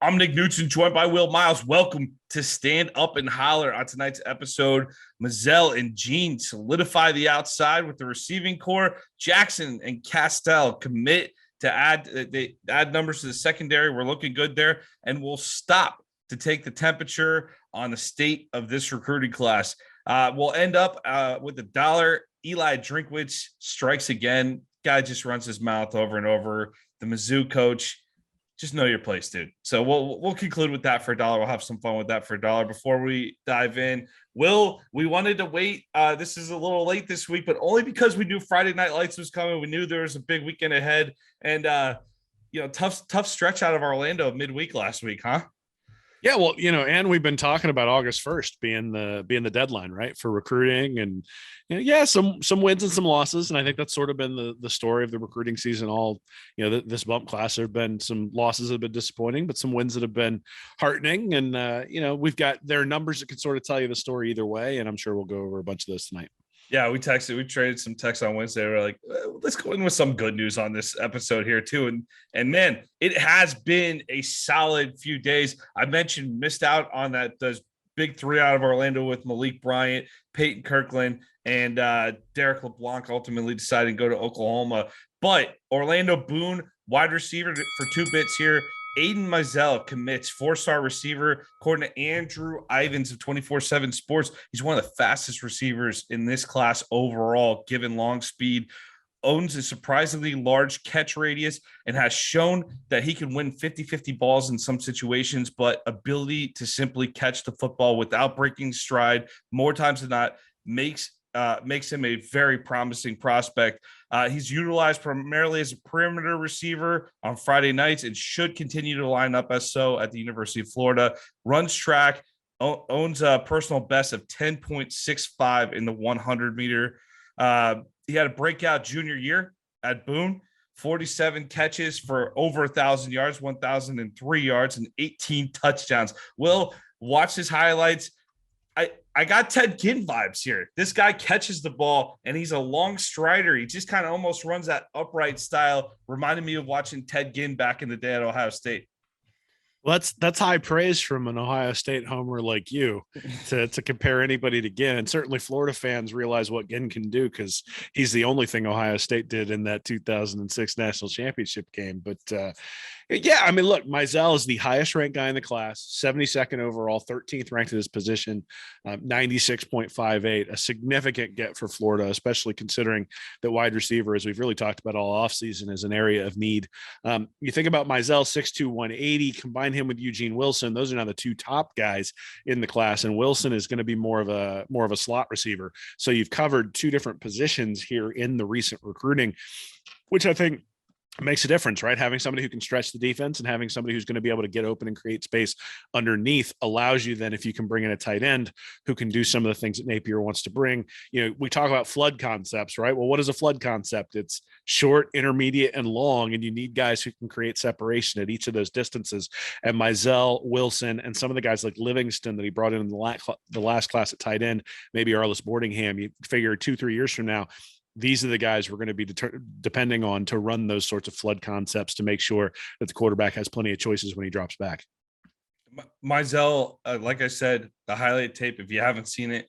I'm Nick Knudsen, joined by Will Miles. Welcome to Stand Up and Holler. On tonight's episode, Mizell and Jean solidify the outside with the receiving core. Jackson and Castell commit to add numbers to the secondary. We're looking good there, and we'll stop to take the temperature on the state of this recruiting class. We'll end up with $1. Eli Drinkwitz strikes again. Guy just runs his mouth over and over. The Mizzou coach. Just know your place, dude. So we'll conclude with that for $1. We'll have some fun with that for $1. Before we dive in, we wanted to wait. This is a little late this week, but only because we knew Friday Night Lights was coming. We knew there was a big weekend ahead, and tough stretch out of Orlando midweek last week, huh? Yeah, well, and we've been talking about August 1st being the deadline, right, for recruiting, and some wins and some losses, and I think that's sort of been the story of the recruiting season. All this bump class, there have been some losses that have been disappointing, but some wins that have been heartening, and there are numbers that can sort of tell you the story either way, and I'm sure we'll go over a bunch of those tonight. Yeah, we traded some texts on Wednesday. We're like, let's go in with some good news on this episode here too. And man, it has been a solid few days. I mentioned missed out on those big three out of Orlando with Malik Bryant, Peyton Kirkland, and Derek LeBlanc ultimately deciding to go to Oklahoma. But Orlando Boone, wide receiver for 2 bits here. Aiden Mizell commits, 4-star receiver, according to Andrew Ivins of 24/7 Sports. He's one of the fastest receivers in this class overall, given long speed, owns a surprisingly large catch radius, and has shown that he can win 50-50 balls in some situations, but ability to simply catch the football without breaking stride more times than not makes him a very promising prospect. He's utilized primarily as a perimeter receiver on Friday nights and should continue to line up as so at the University of Florida. Runs track, owns a personal best of 10.65 in the 100 meter. He had a breakout junior year at Boone, 47 catches for over 1,000 yards, 1,003 yards, and 18 touchdowns. Will, watch his highlights. I got Ted Ginn vibes here. This guy catches the ball, and he's a long strider. He just kind of almost runs that upright style. Reminded me of watching Ted Ginn back in the day at Ohio State. Well, that's high praise from an Ohio State homer like you to compare anybody to Ginn. And certainly Florida fans realize what Ginn can do because he's the only thing Ohio State did in that 2006 national championship game. But look, Mizell is the highest ranked guy in the class, 72nd overall, 13th ranked in his position, 96.58, a significant get for Florida, especially considering that wide receiver, as we've really talked about all offseason, is an area of need. You think about Mizell, 6'2", 180, combine him with Eugene Wilson. Those are now the two top guys in the class, and Wilson is going to be more of a slot receiver. So you've covered two different positions here in the recent recruiting, which I think makes a difference, right? Having somebody who can stretch the defense and having somebody who's going to be able to get open and create space underneath allows you then, if you can bring in a tight end who can do some of the things that Napier wants to bring. We talk about flood concepts, right? Well, what is a flood concept? It's short, intermediate, and long, and you need guys who can create separation at each of those distances. And Mizell, Wilson, and some of the guys like Livingston that he brought in the last class at tight end, maybe Arliss Boardingham, you figure 2-3 years from now, these are the guys we're going to be depending on to run those sorts of flood concepts to make sure that the quarterback has plenty of choices when he drops back. Mizell, like I said, the highlight tape, if you haven't seen it,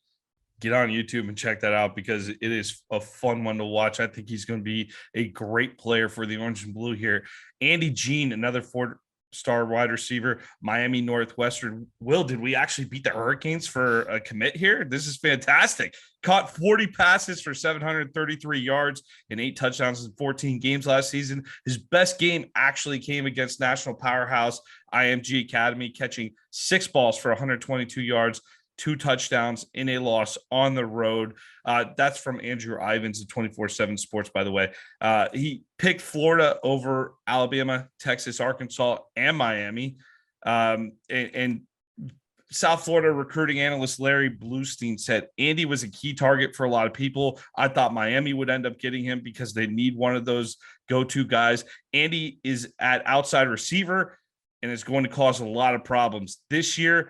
get on YouTube and check that out because it is a fun one to watch. I think he's going to be a great player for the Orange and Blue here. Andy Jean, another 4-star wide receiver, Miami Northwestern. Will, did we actually beat the Hurricanes for a commit here? This is fantastic. Caught 40 passes for 733 yards and 8 touchdowns in 14 games last season. His best game actually came against national powerhouse IMG Academy, catching 6 balls for 122 yards, 2 touchdowns in a loss on the road. That's from Andrew Ivins of 24/7 Sports, by the way. He picked Florida over Alabama, Texas, Arkansas, and Miami. And South Florida recruiting analyst Larry Bluestein said Andy was a key target for a lot of people. I thought Miami would end up getting him because they need one of those go-to guys. Andy is at outside receiver and is going to cause a lot of problems. This year,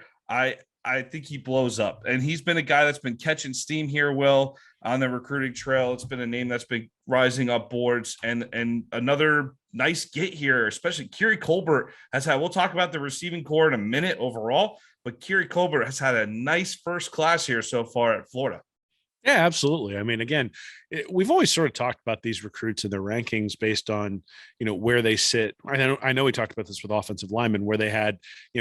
I think he blows up. And he's been a guy that's been catching steam here, Will, on the recruiting trail. It's been a name that's been rising up boards. And another nice get here, especially Kiri Colbert has had, we'll talk about the receiving core in a minute overall, but Kiri Colbert has had a nice first class here so far at Florida. Yeah, absolutely. I mean, again, we've always sort of talked about these recruits and their rankings based on, where they sit. I know we talked about this with offensive linemen where they had,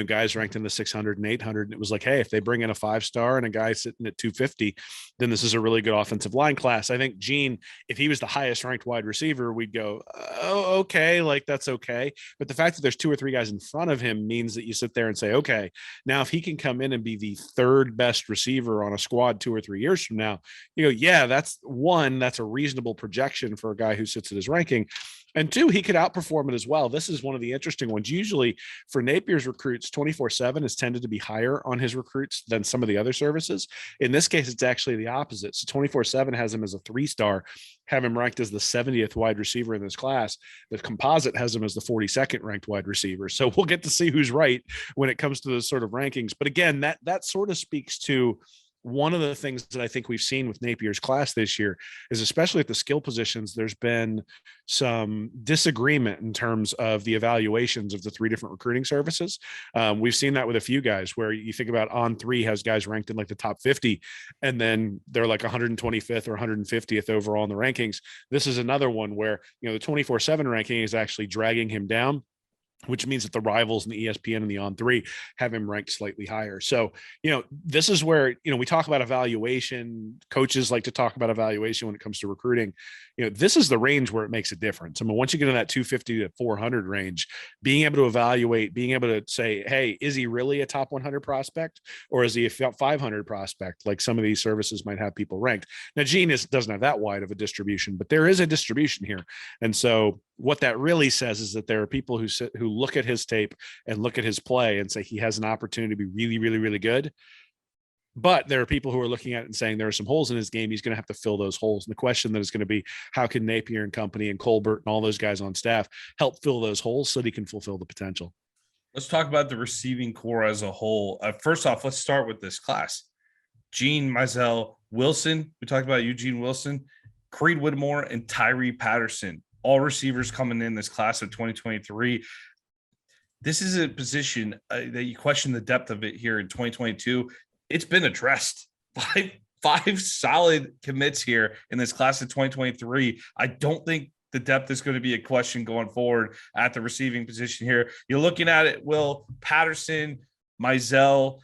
guys ranked in the 600 and 800. And it was like, hey, if they bring in a 5-star and a guy sitting at 250, then this is a really good offensive line class. I think Jean, if he was the highest ranked wide receiver, we'd go, oh, okay, like that's okay. But the fact that there's 2 or 3 guys in front of him means that you sit there and say, okay, now if he can come in and be the 3rd best receiver on a squad 2 or 3 years from now, yeah, that's a reasonable projection for a guy who sits at his ranking. And 2, he could outperform it as well. This is one of the interesting ones. Usually for Napier's recruits, 24/7 has tended to be higher on his recruits than some of the other services. In this case, it's actually the opposite. So 24/7 has him as a 3-star, have him ranked as the 70th wide receiver in this class. The composite has him as the 42nd ranked wide receiver. So we'll get to see who's right when it comes to those sort of rankings. But again, that sort of speaks to one of the things that I think we've seen with Napier's class this year is, especially at the skill positions, there's been some disagreement in terms of the evaluations of the 3 different recruiting services. We've seen that with a few guys where you think about On3 has guys ranked in like the top 50, and then they're like 125th or 150th overall in the rankings. This is another one where, the 24/7 ranking is actually dragging him down, which means that the rivals in the ESPN and the On3 have him ranked slightly higher. So, this is where, we talk about evaluation. Coaches like to talk about evaluation when it comes to recruiting. This is the range where it makes a difference. I mean, once you get in that 250 to 400 range, being able to evaluate, being able to say, hey, is he really a top 100 prospect or is he a 500 prospect? Like some of these services might have people ranked. Now, Jean doesn't have that wide of a distribution, but there is a distribution here. And so what that really says is that there are people who look at his tape and look at his play and say he has an opportunity to be really, really, really good. But there are people who are looking at it and saying there are some holes in his game. He's going to have to fill those holes. And the question that is going to be, how can Napier and company and Colbert and all those guys on staff help fill those holes so that he can fulfill the potential? Let's talk about the receiving core as a whole. First off, let's start with this class. Jean, Mizell, Wilson. We talked about Eugene Wilson, Creed Whittemore, and Tyree Patterson. All receivers coming in this class of 2023. This is a position that you question the depth of it here in 2022. It's been addressed. Five solid commits here in this class of 2023. I don't think the depth is going to be a question going forward at the receiving position here. You're looking at it, Will, Patterson, Mizell,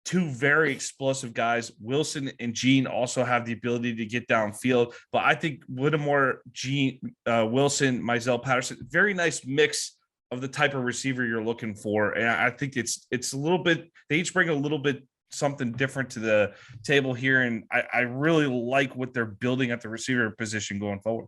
2 very explosive guys. Wilson and Jean also have the ability to get downfield, but I think Whittemore, Jean, Wilson, Mizell, Patterson, very nice mix of the type of receiver you're looking for. And I think it's a little bit, they each bring a little bit something different to the table here. And I really like what they're building at the receiver position going forward.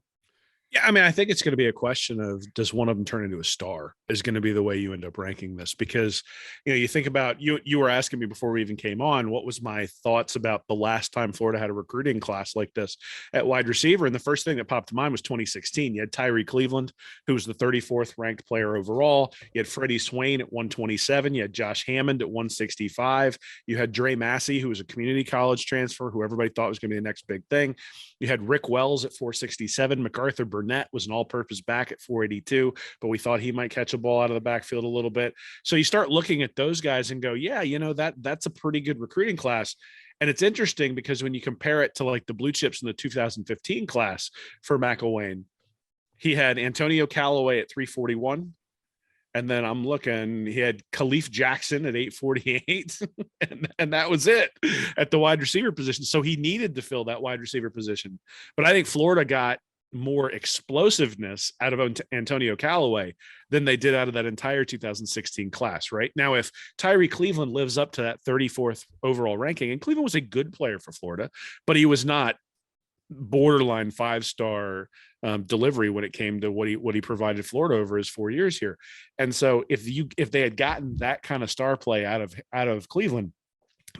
Yeah, I mean, I think it's going to be a question of, does one of them turn into a star is going to be the way you end up ranking this. Because, you think about, you were asking me before we even came on, what was my thoughts about the last time Florida had a recruiting class like this at wide receiver. And the first thing that popped to mind was 2016. You had Tyree Cleveland, who was the 34th ranked player overall. You had Freddie Swain at 127. You had Josh Hammond at 165. You had Dre Massey, who was a community college transfer, who everybody thought was going to be the next big thing. You had Rick Wells at 467. MacArthur Burnett was an all-purpose back at 482, but we thought he might catch a ball out of the backfield a little bit. So you start looking at those guys and go, yeah, that's a pretty good recruiting class. And it's interesting because when you compare it to like the blue chips in the 2015 class for McElwain, he had Antonio Callaway at 341. And then I'm looking, he had Khalif Jackson at 848, and that was it at the wide receiver position. So he needed to fill that wide receiver position. But I think Florida got more explosiveness out of Antonio Callaway than they did out of that entire 2016 class, right? Now, if Tyree Cleveland lives up to that 34th overall ranking, and Cleveland was a good player for Florida, but he was not borderline 5-star delivery when it came to what he provided Florida over his 4 years here. And so if they had gotten that kind of star play out of Cleveland,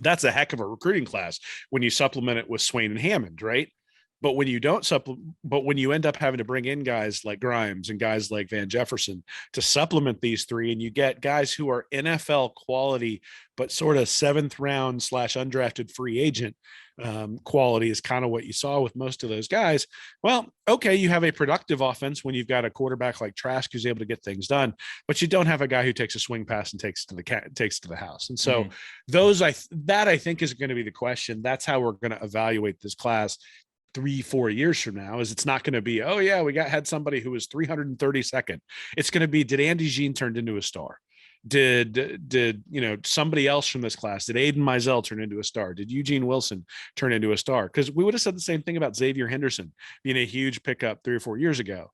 that's a heck of a recruiting class when you supplement it with Swain and Hammond, right? But when you don't but when you end up having to bring in guys like Grimes and guys like Van Jefferson to supplement these three, and you get guys who are NFL quality, but sort of 7th round / undrafted free agent quality is kind of what you saw with most of those guys. Well, okay, you have a productive offense when you've got a quarterback like Trask who's able to get things done, but you don't have a guy who takes a swing pass and takes to the house. And so that I think is going to be the question. That's how we're going to evaluate this class 3-4 years from now. Is it's not going to be, oh yeah, we had somebody who was 332nd. It's going to be, did Andy Jean turned into a star? Did somebody else from this class, did Aiden Mizell turn into a star? Did Eugene Wilson turn into a star? Because we would have said the same thing about Xavier Henderson being a huge pickup 3 or 4 years ago.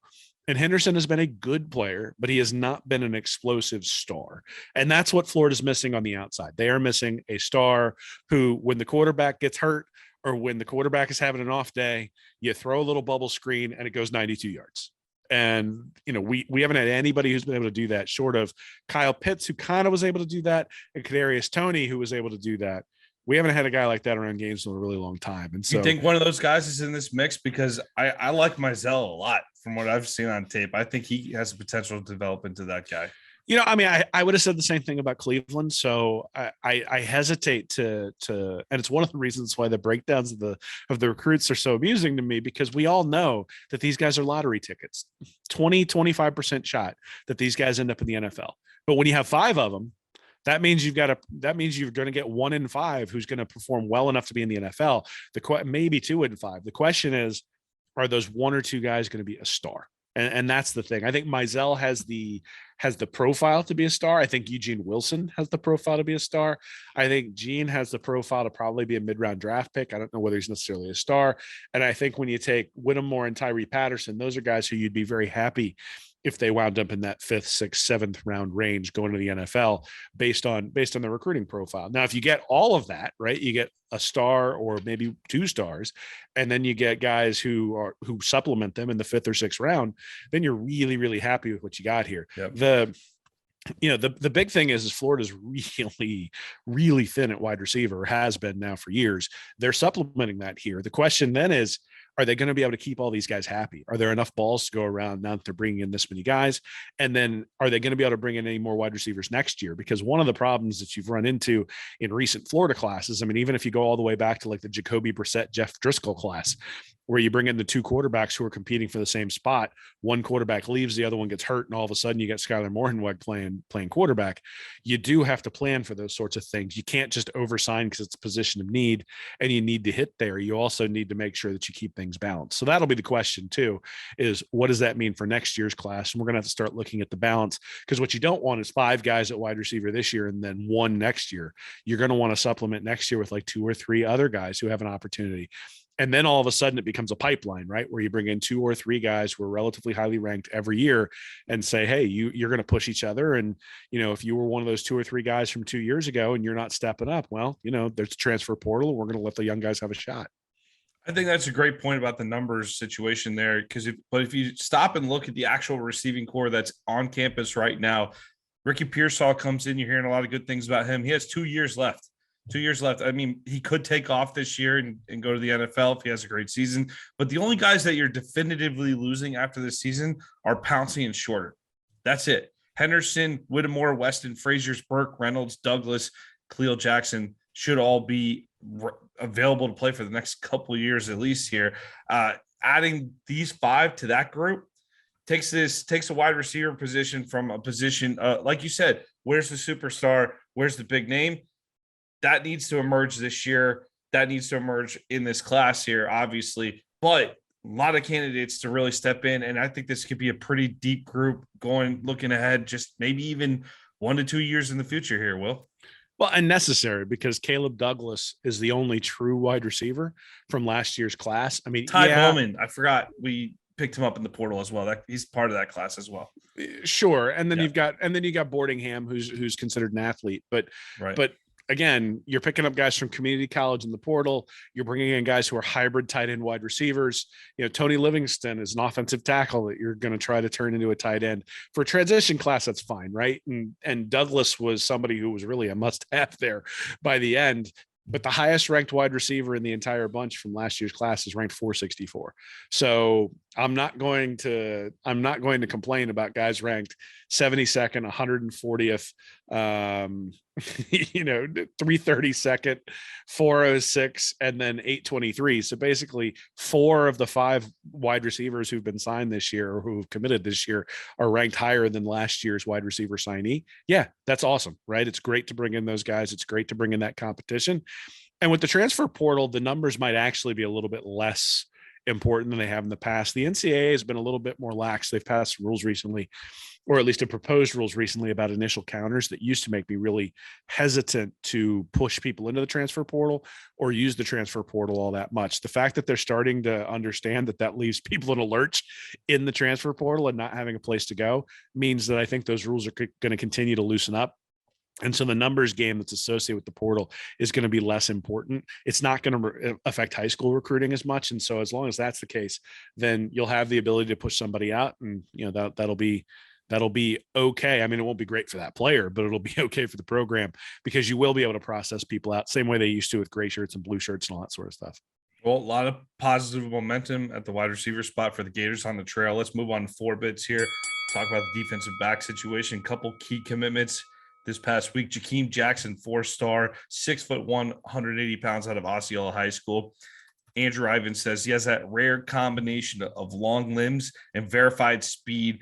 And Henderson has been a good player, but he has not been an explosive star. And that's what Florida's missing on the outside. They are missing a star who, when the quarterback gets hurt or when the quarterback is having an off day, you throw a little bubble screen and it goes 92 yards. And, we haven't had anybody who's been able to do that short of Kyle Pitts, who kind of was able to do that, and Kadarius Toney, who was able to do that. We haven't had a guy like that around games in a really long time. And so you think one of those guys is in this mix? Because I like Mizell a lot from what I've seen on tape. I think he has the potential to develop into that guy. I would have said the same thing about Cleveland. So I hesitate to, and it's one of the reasons why the breakdowns of the recruits are so amusing to me, because we all know that these guys are lottery tickets, 25% shot that these guys end up in the NFL. But when you have 5 of them, that means you're going to get 1 in 5 who's going to perform well enough to be in the NFL. Maybe 2 in 5. The question is, are those 1 or 2 guys going to be a star? And that's the thing. I think Mizell has the profile to be a star. I think Eugene Wilson has the profile to be a star. I think Jean has the profile to probably be a mid-round draft pick. I don't know whether he's necessarily a star. And I think when you take Whittemore and Tyree Patterson, those are guys who you'd be very happy if they wound up in that 5th, 6th, 7th round range going to the NFL based on the recruiting profile. Now, if you get all of that, right, you get a star or maybe 2 stars, and then you get guys who supplement them in the 5th or 6th round, then you're really, really happy with what you got here. Yep. The big thing is Florida's really, really thin at wide receiver, has been now for years. They're supplementing that here. The question then is, are they going to be able to keep all these guys happy? Are there enough balls to go around now that they're bringing in this many guys? And then are they going to be able to bring in any more wide receivers next year? Because one of the problems that you've run into in recent Florida classes, I mean, even if you go all the way back to like the Jacoby Brissett, Jeff Driscoll class, where you bring in the 2 quarterbacks who are competing for the same spot, one quarterback leaves, the other one gets hurt, and all of a sudden you get Skylar Morenweg playing quarterback. You do have to plan for those sorts of things. You can't just oversign because it's a position of need and you need to hit there. You also need to make sure that you keep things balanced. So that'll be the question too, is what does that mean for next year's class? And we're going to have to start looking at the balance, because what you don't want is 5 guys at wide receiver this year and then 1 next year. You're going to want to supplement next year with like 2 or 3 other guys who have an opportunity. And then all of a sudden it becomes a pipeline, right? Where you bring in 2 or 3 guys who are relatively highly ranked every year and say, hey, you're going to push each other. And, if you were one of those 2 or 3 guys from 2 years ago and you're not stepping up, well, there's a transfer portal and we're going to let the young guys have a shot. I think that's a great point about the numbers situation there. But if you stop and look at the actual receiving core that's on campus right now, Ricky Pearsall comes in, you're hearing a lot of good things about him. He has 2 years left. 2 years left. I mean, he could take off this year and go to the NFL if he has a great season. But the only guys that you're definitively losing after this season are Pouncey and Shorter. That's it. Henderson, Whittemore, Weston, Fraziers, Burke, Reynolds, Douglas, Khalil Jackson should all be available to play for the next couple of years at least here. Adding these 5 to that group takes a wide receiver position from a position, like you said, where's the superstar? Where's the big name? That needs to emerge this year. That needs to emerge in this class here, obviously. But a lot of candidates to really step in, and I think this could be a pretty deep group looking ahead, just maybe even 1 to 2 years in the future here, Will. Well, and necessary, because Caleb Douglas is the only true wide receiver from last year's class. I mean, Ty Bowman, I forgot we picked him up in the portal as well. He's part of that class as well. Sure, and then you got Boardingham, who's considered an athlete, but again, you're picking up guys from community college in the portal. You're bringing in guys who are hybrid tight end wide receivers. Tony Livingston is an offensive tackle that you're going to try to turn into a tight end. For a transition class, that's fine, right? And Douglas was somebody who was really a must-have there by the end. but the highest ranked wide receiver in the entire bunch from last year's class is ranked 464. So I'm not going to complain about guys ranked 72nd, 140th, 332nd, 406, and then 823. So basically 4 of the 5 wide receivers who've been signed this year or who've committed this year are ranked higher than last year's wide receiver signee. Yeah, that's awesome, right? It's great to bring in those guys. It's great to bring in that competition. And with the transfer portal, the numbers might actually be a little bit less important than they have in the past. The NCAA has been a little bit more lax. They've passed rules recently, or at least have proposed rules recently about initial counters that used to make me really hesitant to push people into the transfer portal or use the transfer portal all that much. The fact that they're starting to understand that leaves people in a lurch in the transfer portal and not having a place to go means that I think those rules are going to continue to loosen up. And so the numbers game that's associated with the portal is going to be less important. It's not going to affect high school recruiting as much. And so as long as that's the case, then you'll have the ability to push somebody out, and that'll be okay. I mean, it won't be great for that player, but it'll be okay for the program because you will be able to process people out same way they used to with gray shirts and blue shirts and all that sort of stuff. Well, a lot of positive momentum at the wide receiver spot for the Gators on the trail. Let's move on to 4 bits here. Talk about the defensive back situation. Couple key commitments this past week. Jakeem Jackson, 4-star, 6'1", 180 pounds out of Osceola High School. Andrew Ivins says he has that rare combination of long limbs and verified speed,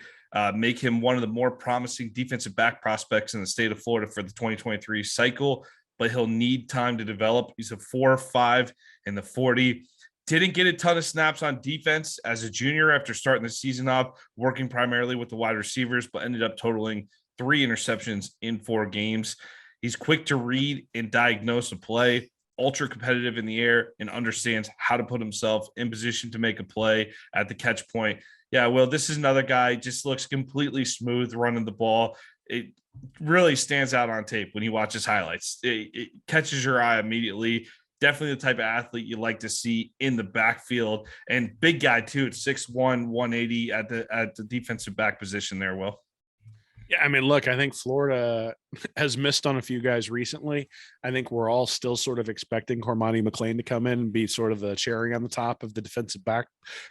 make him one of the more promising defensive back prospects in the state of Florida for the 2023 cycle, but he'll need time to develop. He's a 4.5 in the 40. Didn't get a ton of snaps on defense as a junior after starting the season off, working primarily with the wide receivers, but ended up totaling 3 interceptions in 4 games. He's quick to read and diagnose a play, ultra competitive in the air, and understands how to put himself in position to make a play at the catch point. Yeah, well, this is another guy, just looks completely smooth running the ball. It really stands out on tape when you watch his highlights. It catches your eye immediately. Definitely the type of athlete you like to see in the backfield, and big guy too at 6'1", 180 at the defensive back position there, Will. Yeah, I mean, look, I think Florida has missed on a few guys recently. I think we're all still sort of expecting Cormani McLean to come in and be sort of the cherry on the top of the defensive back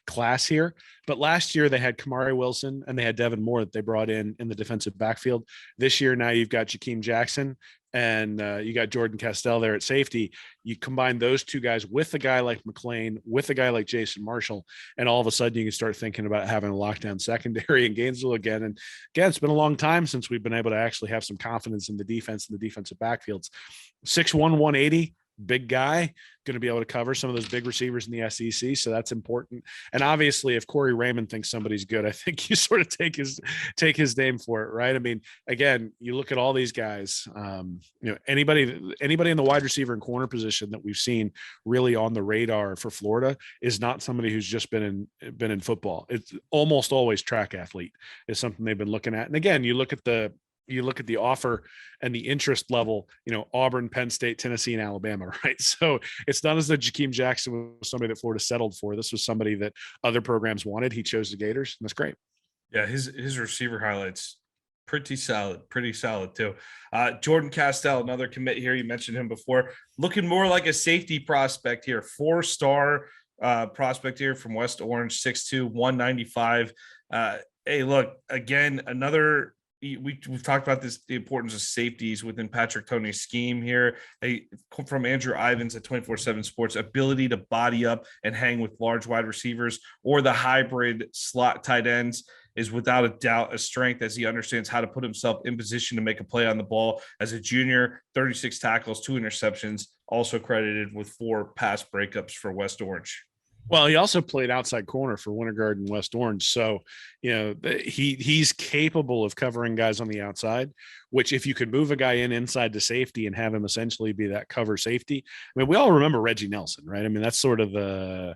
class here. But last year they had Kamari Wilson and they had Devin Moore that they brought in the defensive backfield. This year now you've got Jakeem Jackson and you got Jordan Castell there at safety. You combine those 2 guys with a guy like McLean, with a guy like Jason Marshall, and all of a sudden you can start thinking about having a lockdown secondary in Gainesville again. And again, it's been a long time since we've been able to actually have some confidence in the defense and the defensive backfields. 6'1", 180, big guy, going to be able to cover some of those big receivers in the SEC. So that's important. And obviously if Corey Raymond thinks somebody's good, I think you sort of take his name for it. Right. I mean, again, you look at all these guys, anybody in the wide receiver and corner position that we've seen really on the radar for Florida is not somebody who's just been in football. It's almost always track athlete is something they've been looking at. And again, you look at the offer and the interest level, Auburn, Penn State, Tennessee, and Alabama, right? So it's not as though Jakeem Jackson was somebody that Florida settled for. This was somebody that other programs wanted. He chose the Gators, and that's great. Yeah, his receiver highlights, pretty solid too. Jordan Castell, another commit here. You mentioned him before. Looking more like a safety prospect here. 4-star prospect here from West Orange, 6'2", 195. Hey, look, again, another – we've talked about this, the importance of safeties within Patrick Toney's scheme here. From Andrew Ivins at 24/7 Sports, ability to body up and hang with large wide receivers or the hybrid slot tight ends is without a doubt a strength as he understands how to put himself in position to make a play on the ball. As a junior, 36 tackles, 2 interceptions, also credited with 4 pass breakups for West Orange. Well, he also played outside corner for Winter Garden West Orange. So, he's capable of covering guys on the outside, which if you could move a guy inside to safety and have him essentially be that cover safety. I mean, we all remember Reggie Nelson, right? I mean, that's sort of the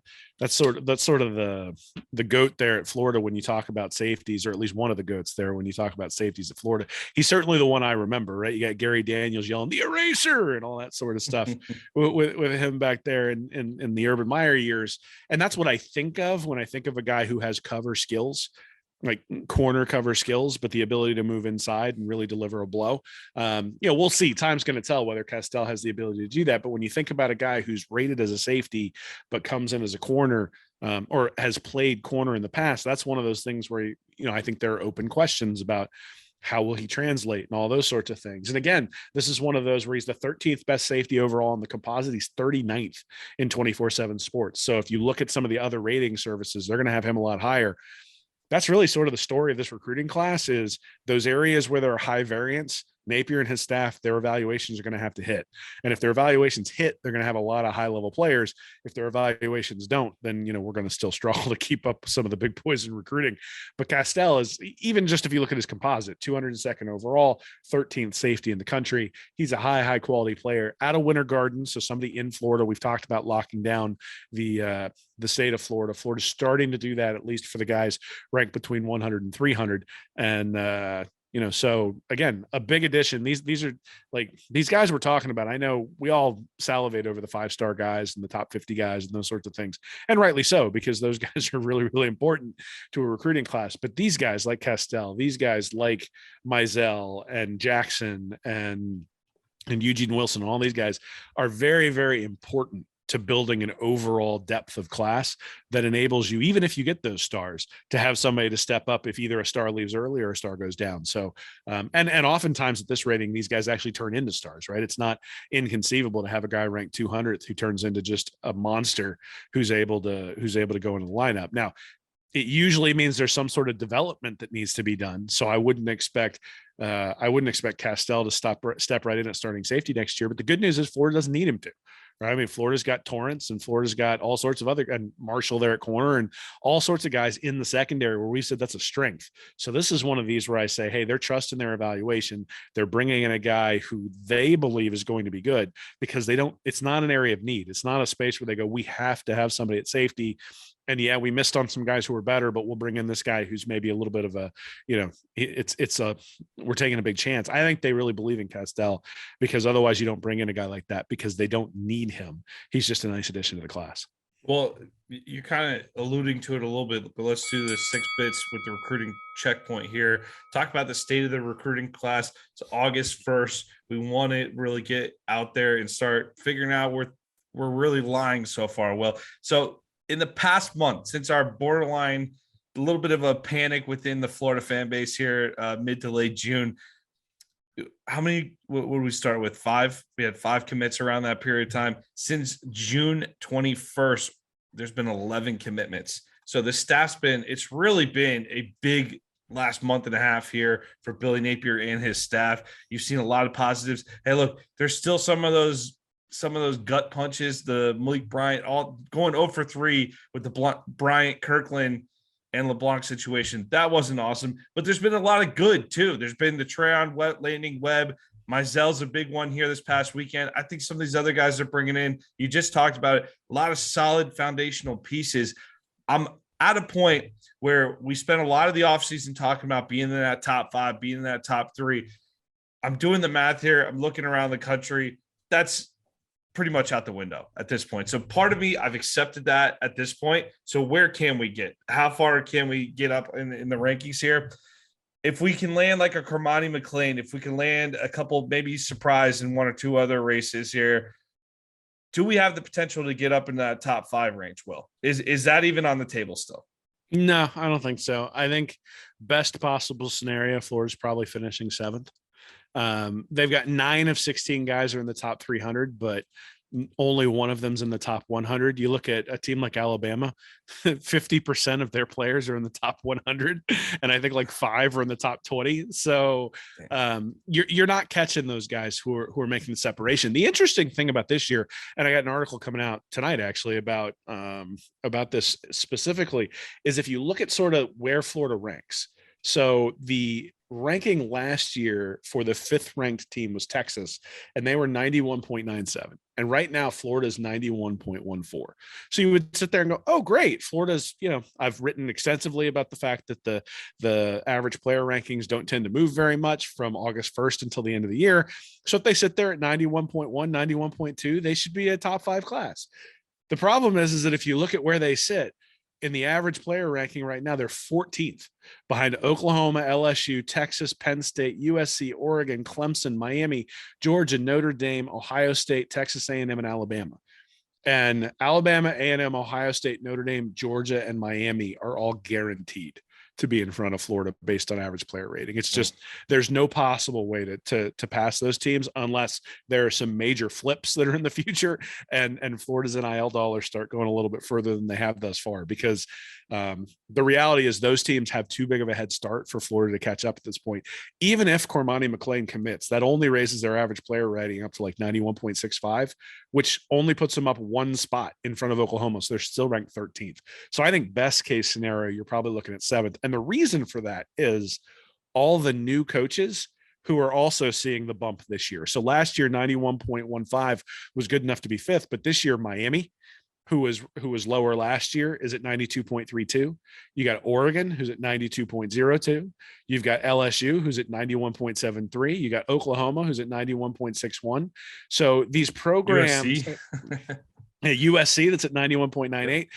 goat there at Florida when you talk about safeties, or at least one of the goats there when you talk about safeties at Florida. He's certainly the one I remember, right? You got Gary Daniels yelling the eraser and all that sort of stuff with him back there in the Urban Meyer years. And that's what I think of when I think of a guy who has cover skills. like corner cover skills, but the ability to move inside and really deliver a blow. We'll see. Time's going to tell whether Castell has the ability to do that. But when you think about a guy who's rated as a safety, but comes in as a corner, or has played corner in the past, that's one of those things where, I think there are open questions about how will he translate and all those sorts of things. And again, this is one of those where he's the 13th best safety overall in the composite. He's 39th in 24/7 sports. So if you look at some of the other rating services, they're going to have him a lot higher. That's really sort of the story of this recruiting class, is those areas where there are high variance. Napier and his staff, their evaluations are going to have to hit. And if their evaluations hit, they're going to have a lot of high level players. If their evaluations don't, then, we're going to still struggle to keep up some of the big boys in recruiting. But Castell is, even just if you look at his composite, 202nd overall, 13th safety in the country. He's a high quality player out of Winter Garden. So somebody in Florida, we've talked about locking down the state of Florida. Florida's starting to do that, at least for the guys ranked between 100 and 300. And, so again, a big addition. These are like these guys we're talking about. I know we all salivate over the 5-star guys and the top 50 guys and those sorts of things, and rightly so, because those guys are really, really important to a recruiting class. But these guys like Castell, these guys like Mizell and Jackson and Eugene Wilson, all these guys are very, very important to building an overall depth of class that enables you, even if you get those stars, to have somebody to step up if either a star leaves early or a star goes down. So, and oftentimes at this rating, these guys actually turn into stars, right? It's not inconceivable to have a guy ranked 200th who turns into just a monster who's able to go into the lineup. Now, it usually means there's some sort of development that needs to be done. So I wouldn't expect Castell to step right in at starting safety next year. But the good news is Florida doesn't need him to. Right? I mean, Florida's got Torrance and Florida's got all sorts of other, and Marshall there at corner, and all sorts of guys in the secondary where we said that's a strength. So this is one of these where I say, hey, they're trusting their evaluation. They're bringing in a guy who they believe is going to be good, because it's not an area of need. It's not a space where they go, we have to have somebody at safety. And yeah, we missed on some guys who were better, but we'll bring in this guy who's maybe a little bit of a, we're taking a big chance. I think they really believe in Castell, because otherwise you don't bring in a guy like that, because they don't need him. He's just a nice addition to the class. Well, you're kind of alluding to it a little bit, but let's do the 6 bits with the recruiting checkpoint here. Talk about the state of the recruiting class. It's August 1st. We want to really get out there and start figuring out where we're really lying so far. Well, so in the past month, since our borderline, a little bit of a panic within the Florida fan base here, mid to late June, how many, what would we start with? 5? We had 5 commits around that period of time. Since June 21st, there's been 11 commitments. So the it's really been a big last month and a half here for Billy Napier and his staff. You've seen a lot of positives. Hey, look, there's still some of those gut punches, the Malik Bryant, all going 0 for 3 with the Bryant, Kirkland, and LeBlanc situation. That wasn't awesome, but there's been a lot of good too. There's been the Trayon Landing Webb. Mizell's a big one here this past weekend. I think some of these other guys are bringing in, you just talked about it, a lot of solid foundational pieces. I'm at a point where we spent a lot of the offseason talking about being in that top 5, being in that top 3. I'm doing the math here. I'm looking around the country. That's pretty much out the window at this point. So part of me, I've accepted that at this point. So where can we get? How far can we get up in the rankings here? If we can land like a Kermani McLean, if we can land a couple, maybe surprise in 1 or 2 other races here, do we have the potential to get up in that top 5 range, Will? Is that even on the table still? No, I don't think so. I think best possible scenario, Florida's probably finishing 7th. They've got 9 of 16 guys are in the top 300, but only one of them's in the top 100. You look at a team like Alabama, 50% of their players are in the top 100, and I think like 5 are in the top 20. So you're not catching those guys who are making the separation. The interesting thing about this year, and I got an article coming out tonight actually about this specifically, is if you look at sort of where Florida ranks. So the ranking last year for the 5th ranked team was Texas, and they were 91.97. And right now, Florida's 91.14. So you would sit there and go, oh, great. Florida's, I've written extensively about the fact that the average player rankings don't tend to move very much from August 1st until the end of the year. So if they sit there at 91.1, 91.2, they should be a top 5 class. The problem is that if you look at where they sit, in the average player ranking right now, they're 14th behind Oklahoma, LSU, Texas, Penn State, USC, Oregon, Clemson, Miami, Georgia, Notre Dame, Ohio State, Texas A&M, and Alabama. And Alabama, A&M, Ohio State, Notre Dame, Georgia, and Miami are all guaranteed to be in front of Florida based on average player rating. It's just there's no possible way to pass those teams unless there are some major flips that are in the future and Florida's NIL dollars start going a little bit further than they have thus far, because the reality is those teams have too big of a head start for Florida to catch up at this point. Even if Cormani McClain commits, that only raises their average player rating up to like 91.65, which only puts them up one spot in front of Oklahoma. So they're still ranked 13th. So I think best case scenario, you're probably looking at 7th. And the reason for that is all the new coaches who are also seeing the bump this year. So last year, 91.15 was good enough to be 5th, but this year, Miami, who was lower last year, is at 92.32. You got Oregon, who's at 92.02. You've got LSU, who's at 91.73. You got Oklahoma, who's at 91.61. So these programs, USC that's at 91.98.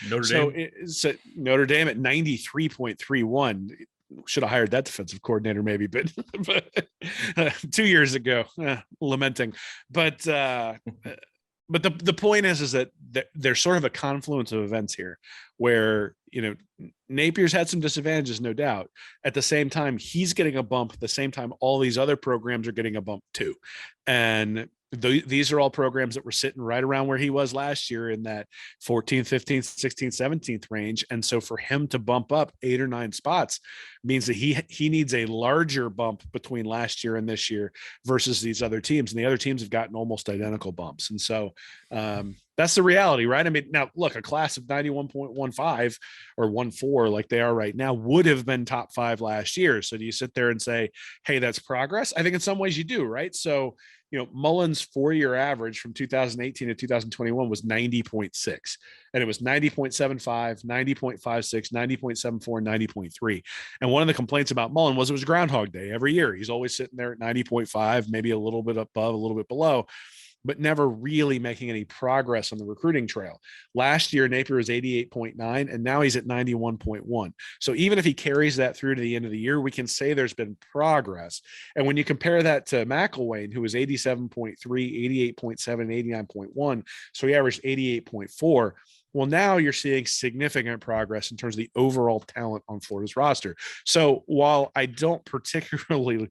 It's at Notre Dame at 93.31. Should have hired that defensive coordinator maybe, but 2 years ago, lamenting. But the point is that there's sort of a confluence of events here where, Napier's had some disadvantages, no doubt. At the same time, he's getting a bump. At the same time, all these other programs are getting a bump too. And these are all programs that were sitting right around where he was last year in that 14th, 15th, 16th, 17th range. And so for him to bump up 8 or 9 spots means that he needs a larger bump between last year and this year versus these other teams. And the other teams have gotten almost identical bumps. And so that's the reality, right? I mean, now look, a class of 91.15 or 14 like they are right now would have been top 5 last year. So do you sit there and say, hey, that's progress? I think in some ways you do, right? So Mullen's 4-year average from 2018 to 2021 was 90.6, and it was 90.75, 90.56, 90.74, 90.3. And one of the complaints about Mullen was it was Groundhog Day every year. He's always sitting there at 90.5, maybe a little bit above, a little bit below, but never really making any progress on the recruiting trail. Last year, Napier was 88.9, and now he's at 91.1. So even if he carries that through to the end of the year, we can say there's been progress. And when you compare that to McElwain, who was 87.3, 88.7, 89.1, so he averaged 88.4. Well, now you're seeing significant progress in terms of the overall talent on Florida's roster. So while I don't particularly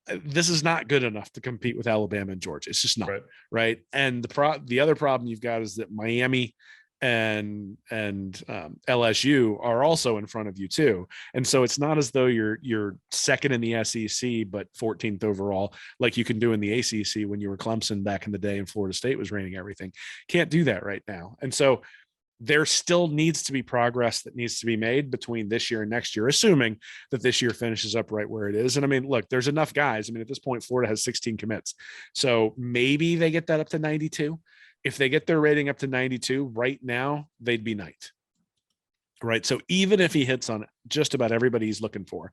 this is not good enough to compete with Alabama and Georgia. It's just not right. And the other problem you've got is that Miami and LSU are also in front of you too. And so it's not as though you're second in the SEC, but 14th overall, like you can do in the ACC when you were Clemson back in the day and Florida State was reigning everything. Can't do that right now. And so there still needs to be progress that needs to be made between this year and next year, assuming that this year finishes up right where it is. And I mean, look, there's enough guys. I mean, at this point, Florida has 16 commits. So maybe they get that up to 92. If they get their rating up to 92 right now, they'd be ninth. Right. So even if he hits on just about everybody he's looking for,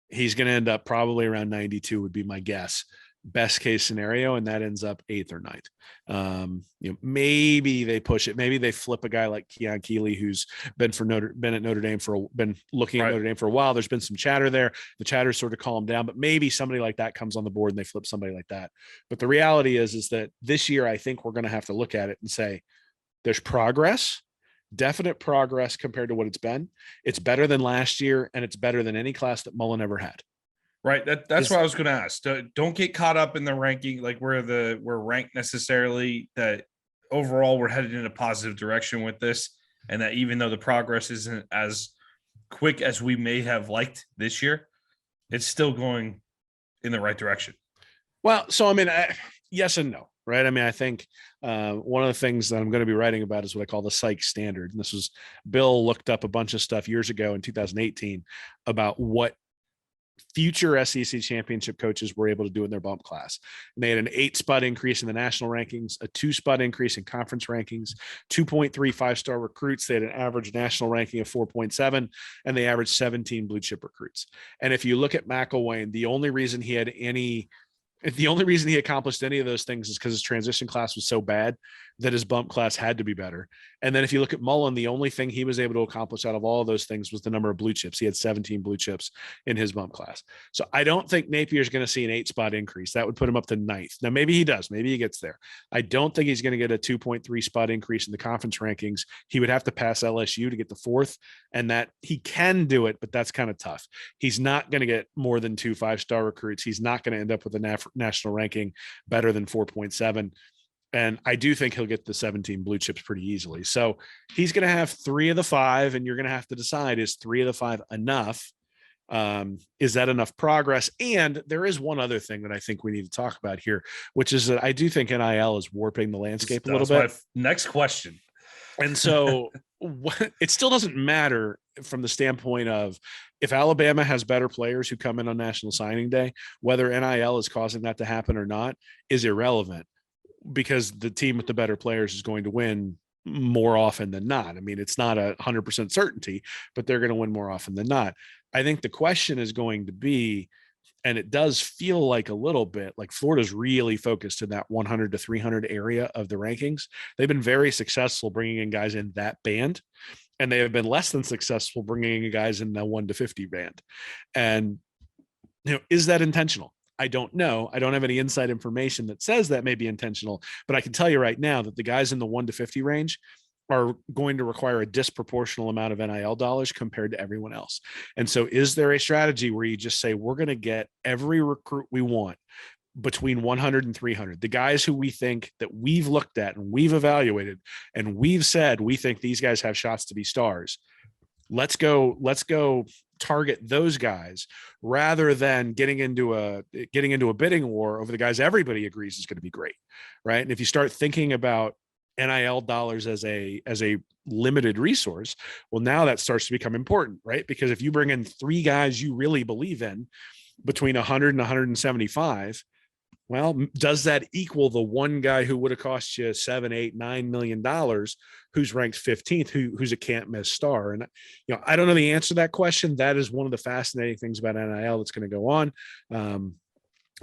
he's going to end up probably around 92 would be my guess. Best case scenario, and that ends up 8th or 9th. Maybe they push it. Maybe they flip a guy like Keon Keeley, who's been at Notre Dame been looking at Notre Dame for a while. There's been some chatter there. The chatter sort of calmed down, but maybe somebody like that comes on the board and they flip somebody like that. But the reality is that this year, I think we're going to have to look at it and say there's progress. Definite progress compared to what it's been. It's better than last year, and it's better than any class that Mullen ever had. Right. That's what I was going to ask. Don't get caught up in the ranking, like we're ranked necessarily. That overall we're headed in a positive direction with this, and that even though the progress isn't as quick as we may have liked this year, it's still going in the right direction. Well, so I mean, yes and no. Right. I mean, I think one of the things that I'm going to be writing about is what I call the psych standard. And this was Bill looked up a bunch of stuff years ago in 2018 about what future SEC championship coaches were able to do in their bump class. And they had an 8-spot increase in the national rankings, a 2-spot increase in conference rankings, 2.3 5-star recruits. They had an average national ranking of 4.7, and they averaged 17 blue chip recruits. And if you look at McElwain, the only reason he accomplished any of those things is because his transition class was so bad that his bump class had to be better. And then if you look at Mullen, the only thing he was able to accomplish out of all of those things was the number of blue chips. He had 17 blue chips in his bump class. So I don't think Napier's going to see an 8-spot increase. That would put him up to 9th. Now, maybe he does. Maybe he gets there. I don't think he's going to get a 2.3 spot increase in the conference rankings. He would have to pass LSU to get the 4th, and that he can do it, but that's kind of tough. He's not going to get more than 2 5-star recruits. He's not going to end up with a national ranking better than 4.7. And I do think he'll get the 17 blue chips pretty easily. So he's going to have 3 of the 5, and you're going to have to decide, is 3 of the 5 enough? Is that enough progress? And there is one other thing that I think we need to talk about here, which is that I do think NIL is warping the landscape a little bit. My next question. And so it still doesn't matter from the standpoint of, if Alabama has better players who come in on National Signing Day, whether NIL is causing that to happen or not is irrelevant, because the team with the better players is going to win more often than not. I mean, it's not 100% certainty, but they're going to win more often than not. I think the question is going to be, and it does feel like a little bit like Florida's really focused in that 100 to 300 area of the rankings. They've been very successful bringing in guys in that band, and they have been less than successful bringing in guys in the 1 to 50 band. And, is that intentional? I don't know. I don't have any inside information that says that may be intentional, but I can tell you right now that the guys in the 1 to 50 range are going to require a disproportional amount of NIL dollars compared to everyone else. And so is there a strategy where you just say, we're going to get every recruit we want between 100 and 300, the guys who we think that we've looked at and we've evaluated and we've said, we think these guys have shots to be stars. Let's go target those guys rather than getting into a bidding war over the guys everybody agrees is going to be great, right? And if you start thinking about NIL dollars as a limited resource, well, now that starts to become important, right? Because if you bring in 3 guys you really believe in between 100 and 175, well, does that equal the one guy who would have cost you $7, $8, $9 million, who's ranked 15th, who's a can't miss star? And I don't know the answer to that question. That is one of the fascinating things about NIL that's going to go on.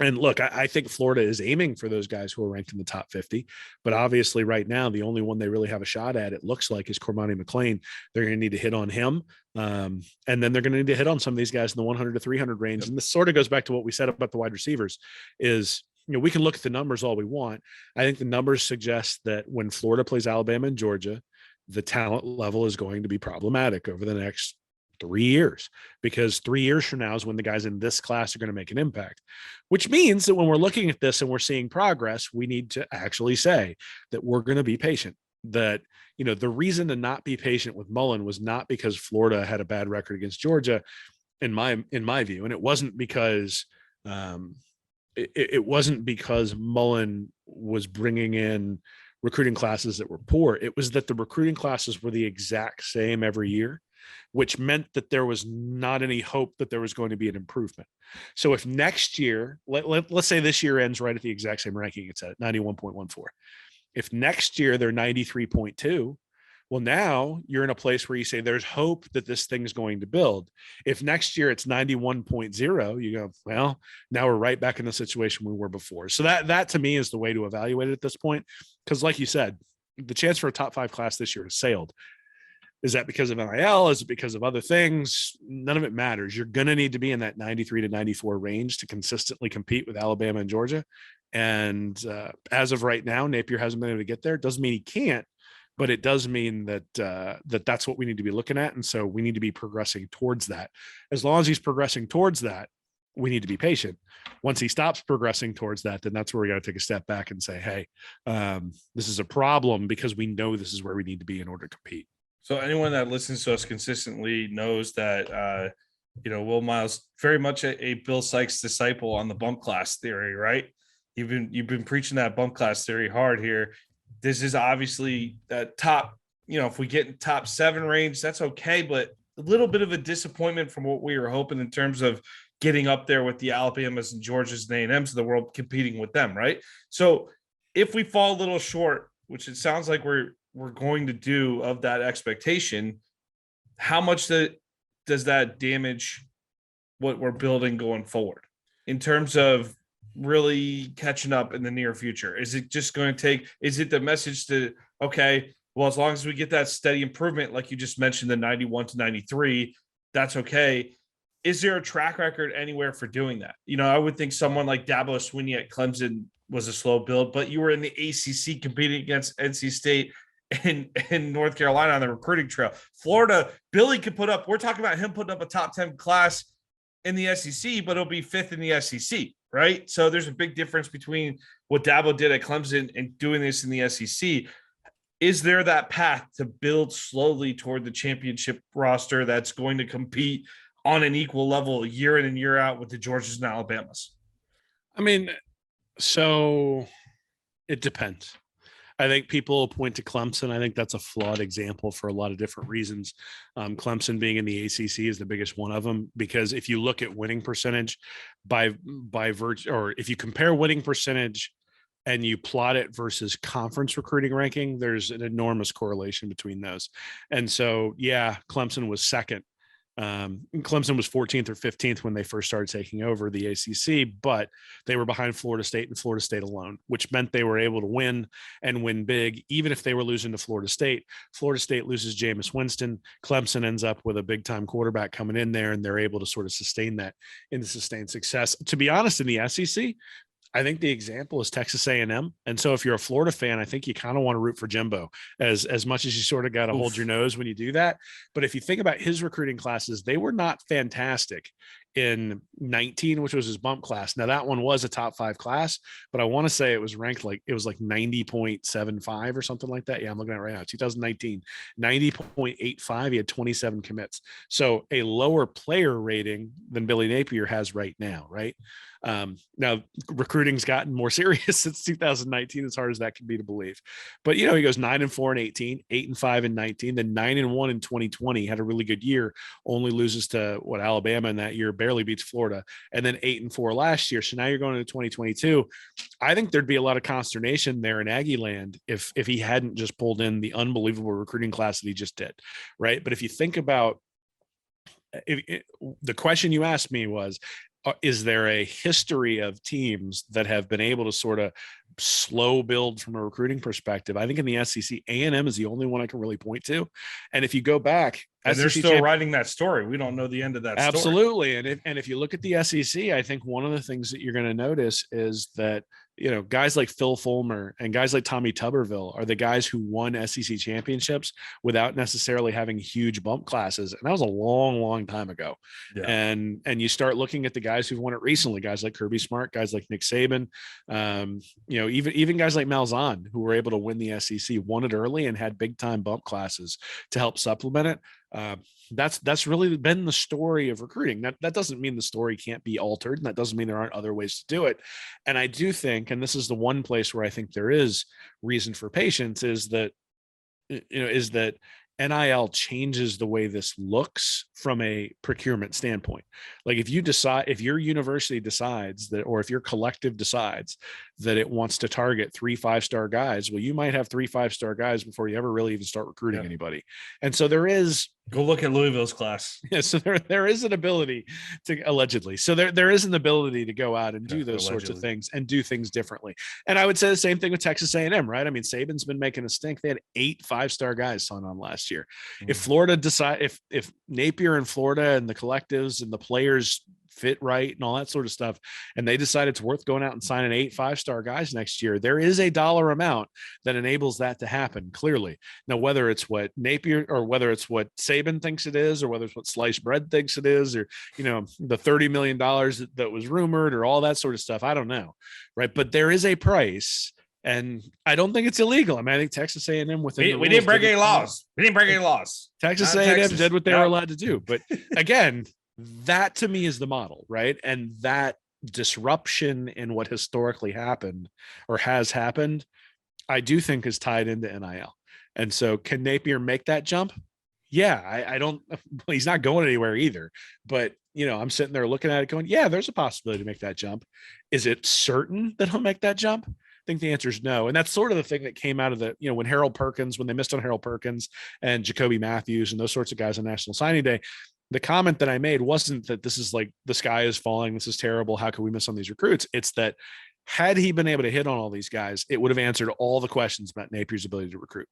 And look, I think Florida is aiming for those guys who are ranked in the top 50, but obviously right now, the only one they really have a shot at, it looks like, is Cormani McClain. They're going to need to hit on him. And then they're going to need to hit on some of these guys in the 100 to 300 range. Yep. And this sort of goes back to what we said about the wide receivers is, we can look at the numbers all we want. I think the numbers suggest that when Florida plays Alabama and Georgia, the talent level is going to be problematic over the next 3 years, because 3 years from now is when the guys in this class are going to make an impact, which means that when we're looking at this and we're seeing progress, we need to actually say that we're going to be patient. That, the reason to not be patient with Mullen was not because Florida had a bad record against Georgia, in my view. And it wasn't because, it wasn't because Mullen was bringing in recruiting classes that were poor. It was that the recruiting classes were the exact same every year, which meant that there was not any hope that there was going to be an improvement. So if next year, let's say this year ends right at the exact same ranking, it's at 91.14. If next year they're 93.2, well, now you're in a place where you say there's hope that this thing's going to build. If next year it's 91.0, you go, well, now we're right back in the situation we were before. So that to me is the way to evaluate it at this point. Because like you said, the chance for a top 5 class this year has sailed. Is that because of NIL? Is it because of other things? None of it matters. You're going to need to be in that 93 to 94 range to consistently compete with Alabama and Georgia. And as of right now, Napier hasn't been able to get there. Doesn't mean he can't, but it does mean that that's what we need to be looking at. And so we need to be progressing towards that. As long as he's progressing towards that, we need to be patient. Once he stops progressing towards that, then that's where we got to take a step back and say, hey, this is a problem, because we know this is where we need to be in order to compete. So anyone that listens to us consistently knows that, Will Miles, very much a Bill Sykes disciple on the bump class theory, right? You've been preaching that bump class theory hard here. This is obviously that top, if we get in top 7 range, that's okay, but a little bit of a disappointment from what we were hoping in terms of getting up there with the Alabamas and Georgias and A&Ms of the world, competing with them, right? So if we fall a little short, which it sounds like we're going to do of that expectation, how much does that damage what we're building going forward in terms of really catching up in the near future? Is it just going to take, is it the message to, okay, well, as long as we get that steady improvement, like you just mentioned, the 91 to 93, that's okay. Is there a track record anywhere for doing that? I would think someone like Dabo Swinney at Clemson was a slow build, but you were in the ACC competing against NC State and North Carolina on the recruiting trail. Florida, Billy could put up, we're talking about him putting up a top 10 class in the SEC, but it'll be fifth in the SEC, right? So there's a big difference between what Dabo did at Clemson and doing this in the SEC. Is there that path to build slowly toward the championship roster that's going to compete on an equal level year in and year out with the Georgias and Alabamas? I mean, so it depends. I think people point to Clemson. I think that's a flawed example for a lot of different reasons. Clemson being in the ACC is the biggest one of them, because if you look at winning percentage by virtue, or if you compare winning percentage and you plot it versus conference recruiting ranking, there's an enormous correlation between those. And so, yeah, Clemson was second. Clemson was 14th or 15th when they first started taking over the ACC, but they were behind Florida State and Florida State alone, which meant they were able to win and win big, even if they were losing to Florida State. Florida State loses Jameis Winston. Clemson ends up with a big time quarterback coming in there, and they're able to sort of sustain that into sustained success. To be honest, in the SEC, I think the example is Texas A&M. And so if you're a Florida fan, I think you kind of want to root for Jimbo as much as you sort of got to hold your nose when you do that. But if you think about his recruiting classes, they were not fantastic in 19, which was his bump class. Now that one was a top 5 class, but I want to say it was ranked like 90.75 or something like that. Yeah, I'm looking at it right now. 2019, 90.85. He had 27 commits. So a lower player rating than Billy Napier has right now, right? Now recruiting's gotten more serious since 2019, as hard as that can be to believe. But he goes 9-4 in 18, 8-5 in 19, then 9-1 in 2020. Had a really good year, only loses to Alabama in that year, barely beats Florida, and then 8-4 last year. So now you're going into 2022. I think there'd be a lot of consternation there in Aggie land if he hadn't just pulled in the unbelievable recruiting class that he just did, right? But if you think about the question you asked me was, is there a history of teams that have been able to sort of slow build from a recruiting perspective? I think in the SEC, A&M is the only one I can really point to. And if you go back, and they're still writing that story. We don't know the end of that story. Absolutely. And if you look at the SEC, I think one of the things that you're going to notice is that, guys like Phil Fulmer and guys like Tommy Tuberville are the guys who won SEC championships without necessarily having huge bump classes. And that was a long, long time ago. Yeah. And you start looking at the guys who've won it recently, guys like Kirby Smart, guys like Nick Saban, even guys like Malzahn, who were able to win the SEC, won it early and had big time bump classes to help supplement it. That's really been the story of recruiting. That doesn't mean the story can't be altered, and that doesn't mean there aren't other ways to do it. And I do think, and this is the one place where I think there is reason for patience, is that NIL changes the way this looks from a procurement standpoint. Like if your university decides that, or if your collective decides that it wants to target 3 5-star guys, well, you might have 3 5-star guys before you ever really even start recruiting anybody. And so there is, go look at Louisville's class. Yeah. So there is an ability to, allegedly. So there is an ability to go out and do those sorts of things and do things differently. And I would say the same thing with Texas A&M, right? I mean, Saban's been making a stink. They had 8 5-star guys signed on last year. Mm-hmm. If Florida if Napier and Florida and the collectives and the players fit right and all that sort of stuff, and they decide it's worth going out and signing 8 5-star guys next year, there is a dollar amount that enables that to happen, clearly. Now, whether it's what Napier or whether it's what Saban thinks it is, or whether it's what Sliced Bread thinks it is, or the $30 million that was rumored, or all that sort of stuff, I don't know, right? But there is a price. And I don't think it's illegal. I mean, I think Texas A&M we didn't break any laws. We didn't break any laws. Texas A&M did what they were allowed to do. But again, that to me is the model, right? And that disruption in what historically happened or has happened, I do think is tied into NIL. And so can Napier make that jump? Yeah, I don't, he's not going anywhere either. But, I'm sitting there looking at it going, yeah, there's a possibility to make that jump. Is it certain that he'll make that jump? I think the answer is no. And that's sort of the thing that came out of the, when they missed on Harold Perkins and Jacoby Matthews and those sorts of guys on National Signing Day, The comment that I made wasn't that this is like the sky is falling, this is terrible, how could we miss on these recruits? It's that had he been able to hit on all these guys, it would have answered all the questions about Napier's ability to recruit.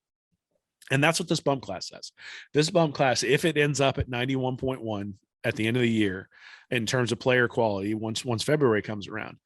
And that's what this bump class says. This bump class, if it ends up at 91.1 at the end of the year in terms of player quality, once February comes around,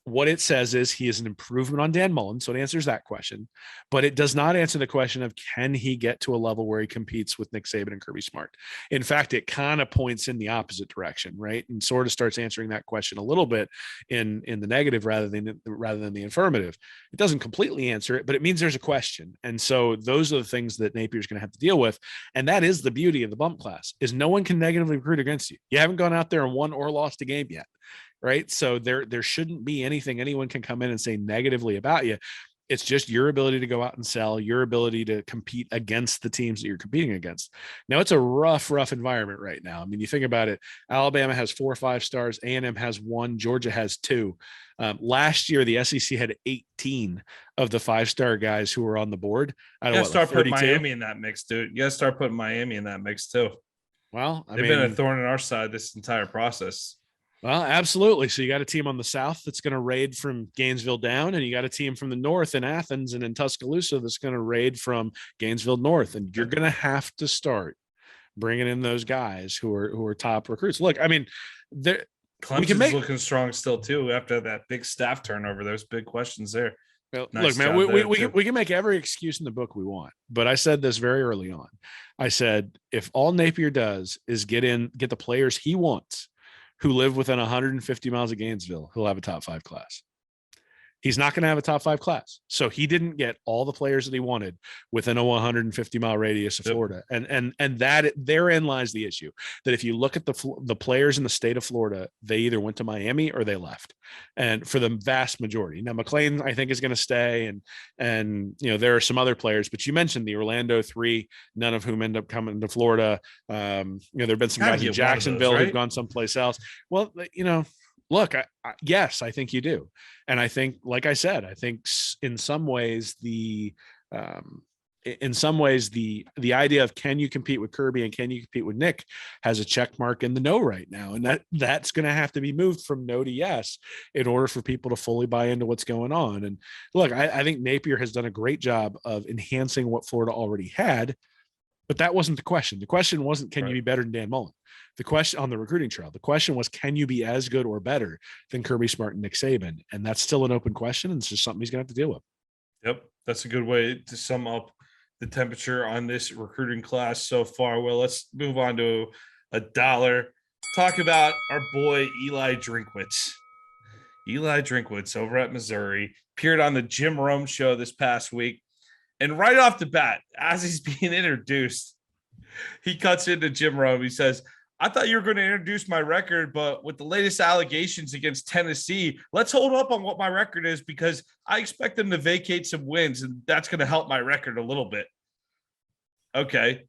what it says is he is an improvement on Dan Mullen. So it answers that question, but it does not answer the question of can he get to a level where he competes with Nick Saban and Kirby Smart? In fact, it kind of points in the opposite direction, right? And sort of starts answering that question a little bit in the negative rather than the affirmative. It doesn't completely answer it, but it means there's a question. And so those are the things that Napier's going to have to deal with. And that is the beauty of the bump class is no one can negatively recruit against you. You haven't gone out there and won or lost a game yet. Right. So there shouldn't be anything anyone can come in and say negatively about you. It's just your ability to go out and sell, your ability to compete against the teams that you're competing against. Now it's a rough environment right now. I mean, you think about it, Alabama has 4 or 5 stars, A&M has 1, Georgia has 2. Last year, the SEC had 18 of the 5-star guys who were on the board. You gotta start putting Miami in that mix, dude. You gotta start putting Miami in that mix too. Well, they've been a thorn in our side this entire process. Well, absolutely. So you got a team on the south that's going to raid from Gainesville down, and you got a team from the north in Athens and in Tuscaloosa that's going to raid from Gainesville north. And you're going to have to start bringing in those guys who are top recruits. Look, I mean, Clemson's looking strong still too after that big staff turnover. There's big questions there. Well, nice, look, man, we can make every excuse in the book we want, but I said this very early on. I said if all Napier does is get the players he wants, who live within 150 miles of Gainesville, he'll have a top 5 class. He's not going to have a top 5 class. So he didn't get all the players that he wanted within a 150 mile radius of Florida. And that therein lies the issue that if you look at the players in the state of Florida, they either went to Miami or they left. And for the vast majority. Now McLean, I think, is going to stay. And, you know, there are some other players, but you mentioned the Orlando 3, none of whom end up coming to Florida. You know, there've been some guys in Jacksonville who've gone someplace else. Well, you know, look, yes, I think you do. And I think, like I said, I think in some ways the idea of can you compete with Kirby and can you compete with Nick has a check mark in the no right now. And that's going to have to be moved from no to yes in order for people to fully buy into what's going on. And look, I think Napier has done a great job of enhancing what Florida already had, but that wasn't the question. The question wasn't, can you be better than Dan Mullen? The question on the recruiting trail, the question was, can you be as good or better than Kirby Smart and Nick Saban? And that's still an open question. And it's just something he's going to have to deal with. Yep. That's a good way to sum up the temperature on this recruiting class so far. Well, let's move on to $1. Talk about our boy, Eli Drinkwitz. Eli Drinkwitz over at Missouri appeared on the Jim Rome show this past week. And right off the bat, as he's being introduced, he cuts into Jim Rome. He says, I thought you were going to introduce my record, but with the latest allegations against Tennessee, let's hold up on what my record is because I expect them to vacate some wins, and that's going to help my record a little bit. Okay.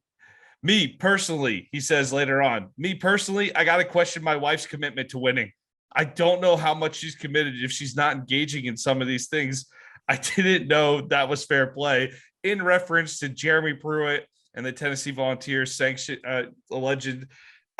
Me personally, he says later on, I got to question my wife's commitment to winning. I don't know how much she's committed if she's not engaging in some of these things. I didn't know that was fair play in reference to Jeremy Pruitt and the Tennessee Volunteers alleged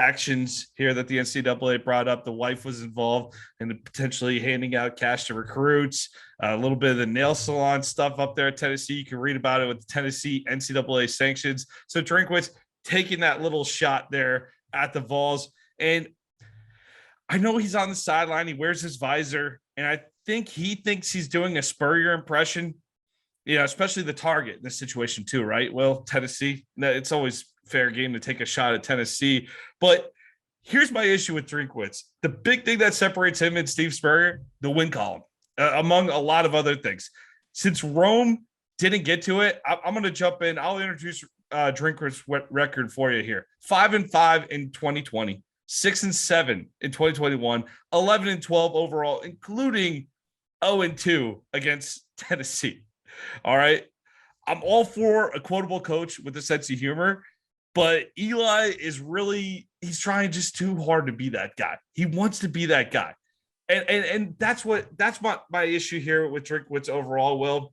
actions here that the NCAA brought up. The wife was involved in potentially handing out cash to recruits, a little bit of the nail salon stuff up there at Tennessee. You can read about it with the Tennessee NCAA sanctions. So Drinkwitz taking that little shot there at the Vols. And I know he's on the sideline. He wears his visor, and I think he thinks he's doing a Spurrier impression, you know, especially the target in this situation too, right? Well, Tennessee, it's always fair game to take a shot at Tennessee. But here's my issue with Drinkwitz. The big thing that separates him and Steve Spurrier, the win column, among a lot of other things. Since Rome didn't get to it, I'm going to jump in. I'll introduce Drinkwitz's record for you here. 5-5 in 2020, 6-7 in 2021, 11-12 overall, including 0-2 against Tennessee. All right. I'm all for a quotable coach with a sense of humor, but Eli is he's trying just too hard to be that guy. He wants to be that guy. And that's my issue here with Drinkwitz overall. Will,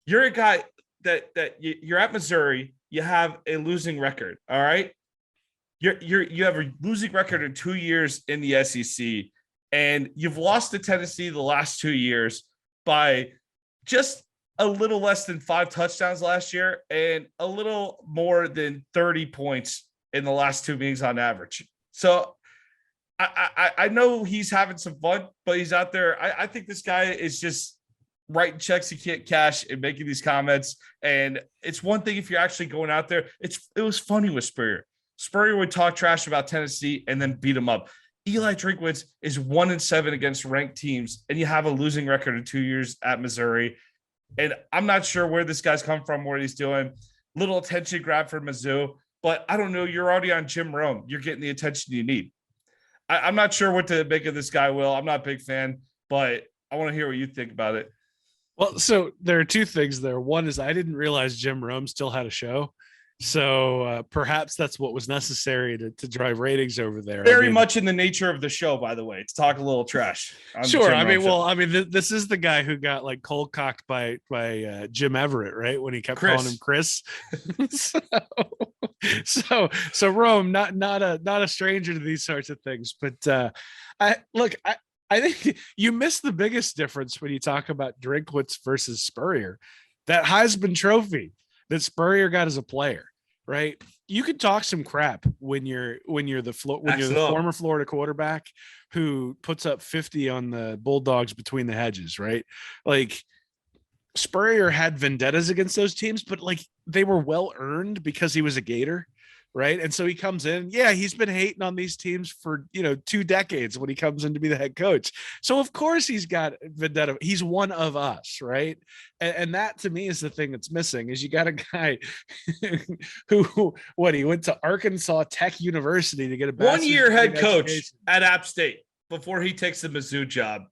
you're a guy that you're at Missouri, you have a losing record. All right. You have a losing record in 2 years in the SEC, and you've lost to Tennessee the last 2 years by just a little less than 5 touchdowns last year and a little more than 30 points in the last 2 meetings on average. So I know he's having some fun, but he's out there. I think this guy is just writing checks he can't cash and making these comments. And it's one thing if you're actually going out there. It was funny with Spurrier. Spurrier would talk trash about Tennessee and then beat him up. Eli Drinkwitz is 1-7 against ranked teams, and you have a losing record in 2 years at Missouri. And I'm not sure where this guy's come from, what he's doing. Little attention grab for Mizzou, but I don't know. You're already on Jim Rome. You're getting the attention you need. I'm not sure what to make of this guy, Will. I'm not a big fan, but I want to hear what you think about it. Well, so there are 2 things there. One is I didn't realize Jim Rome still had a show. So perhaps that's what was necessary to drive ratings over there. Very much in the nature of the show, by the way, to talk a little trash. Sure. This is the guy who got like cold cocked by Jim Everett, right? When he kept calling him Chris. so Rome, not a stranger to these sorts of things. But I think you miss the biggest difference when you talk about Drinkwitz versus Spurrier. That Heisman Trophy that Spurrier got as a player, right? You can talk some crap when you're the former Florida quarterback who puts up 50 on the Bulldogs between the hedges, right? Like Spurrier had vendettas against those teams, but like they were well earned because he was a Gator, right? And so he comes in, he's been hating on these teams for 2 decades when he comes in to be the head coach. So of course he's got vendetta. He's one of us, right? And that to me is the thing that's missing is you got a guy who he went to Arkansas Tech University to get a 1-year head coach at App State before he takes the Mizzou job.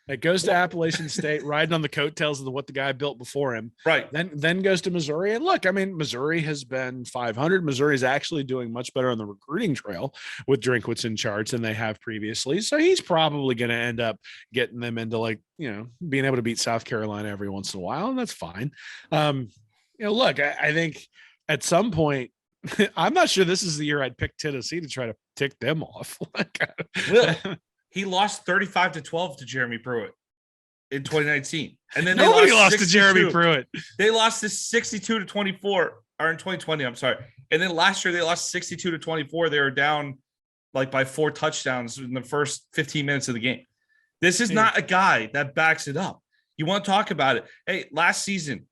It goes to Appalachian State, riding on the coattails of what the guy built before him. Right. Then goes to Missouri. And look, I mean, Missouri has been 500. Missouri is actually doing much better on the recruiting trail with Drinkwitz in charge than they have previously. So he's probably going to end up getting them into being able to beat South Carolina every once in a while. And that's fine. Look, I think at some point, I'm not sure this is the year I'd pick Tennessee to try to tick them off. Will. He lost 35-12 to Jeremy Pruitt in 2019. And then nobody lost to Jeremy Pruitt. They lost to 62-24 or in 2020. I'm sorry. And then last year they lost 62-24. They were down like by 4 touchdowns in the first 15 minutes of the game. This is not a guy that backs it up. You want to talk about it. Hey, last season,